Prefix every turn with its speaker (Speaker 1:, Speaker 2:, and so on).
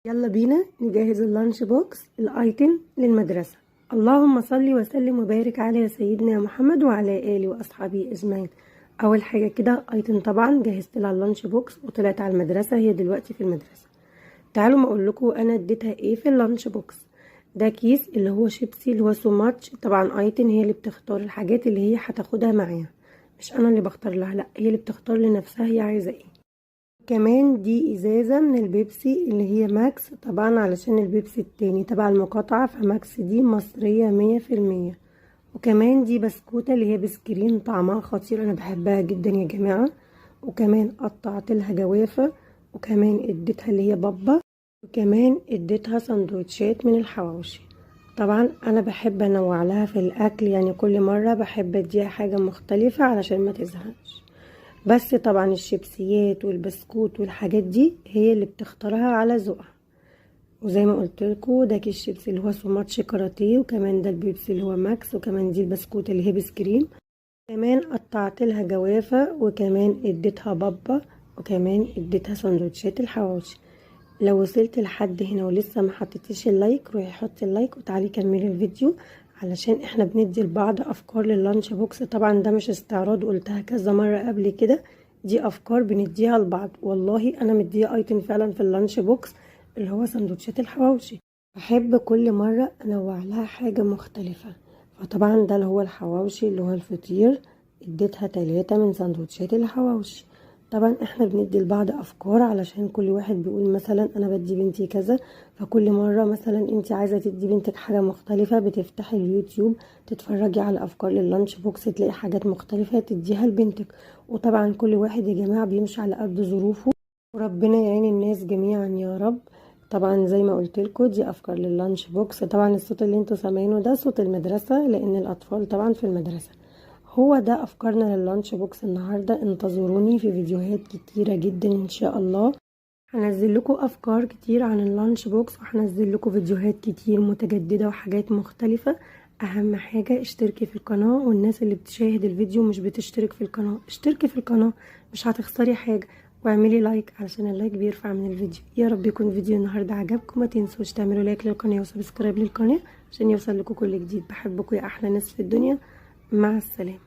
Speaker 1: يلا بينا نجهز اللانش بوكس الايتم للمدرسة. اللهم صل وسلم وبارك على سيدنا محمد وعلى آله وأصحابه أجمعين. أول حاجة كده ايتم طبعا جهزت لها اللانش بوكس وطلعت على المدرسة، هي دلوقتي في المدرسة. تعالوا ما اقول لكم انا اديتها ايه في اللانش بوكس. ده كيس اللي هو شيبسي اللي هو سو ماتش. طبعا ايتم هي اللي بتختار الحاجات اللي هي هتاخدها معاها، مش انا اللي بختار لها، لا هي اللي بتختار لنفسها هي عايزة ايه. كمان دي ازازة من البيبسي اللي هي ماكس، طبعا علشان البيبسي التاني تبع المقاطعة، فماكس دي مصرية 100%. وكمان دي بسكوتة اللي هي بسكرين طعمها خطير، انا بحبها جدا يا جماعة. وكمان قطعت لها جوافة، وكمان اديتها اللي هي بابا، وكمان اديتها سندوتشات من الحواوشي. طبعا انا بحب انوع لها في الاكل، يعني كل مرة بحب اديها حاجة مختلفة علشان ما تزهقش. بس طبعا الشيبسيات والبسكوت والحاجات دي هي اللي بتختارها على ذوقها. وزي ما قلت لكم ده كيس الشيبسي اللي هو سوماتش كاراتيه، وكمان ده البيبسي اللي هو ماكس، وكمان دي البسكوت اللي هي بسكريم. كمان قطعت لها جوافة، وكمان اديتها بابا، وكمان اديتها سندوتشات الحواوشي. لو وصلت لحد هنا ولسه ما حطيتيش اللايك، روحي حطي اللايك وتعالي كملي الفيديو، علشان احنا بندي لبعض افكار لللانش بوكس. طبعا ده مش استعراض، قلتها كذا مرة قبل كده، دي افكار بنديها لبعض. والله انا مديه ايتم فعلا في اللانش بوكس اللي هو سندوتشات الحواوشي. بحب كل مرة انوع لها حاجة مختلفة. فطبعا ده اللي هو الحواوشي اللي هو الفطير، اديتها 3 من سندوتشات الحواوشي. طبعا احنا بندي لبعض افكار، علشان كل واحد بيقول مثلا انا بدي بنتي كذا، فكل مرة مثلا انت عايزة تدي بنتك حاجة مختلفة بتفتحي اليوتيوب تتفرجي على افكار لللانش بوكس، تلاقي حاجات مختلفة تديها لبنتك. وطبعا كل واحد يا جماعة بيمشي على قد ظروفه، وربنا يعين الناس جميعا يا رب. طبعا زي ما قلت لكم دي افكار لللانش بوكس. طبعا الصوت اللي انتوا سامعينه ده صوت المدرسة، لان الاطفال طبعا في المدرسة. هو ده افكارنا لللانش بوكس النهارده. انتظروني في فيديوهات كتيره جدا ان شاء الله، هنزل لكم افكار كتير عن اللانش بوكس، وهنزل لكم فيديوهات كتير متجدده وحاجات مختلفه. اهم حاجه اشتركي في القناه، والناس اللي بتشاهد الفيديو مش بتشترك في القناه، اشتركي في القناه مش هتخسري حاجه، واعملي لايك علشان اللايك بيرفع من الفيديو. يا رب يكون فيديو النهارده عجبكم، ما تنسوش تعملوا لايك للقناه وسبسكرايب للقناه عشان يوصل لكم كل جديد. بحبكم يا احلى ناس في الدنيا، مع السلامه.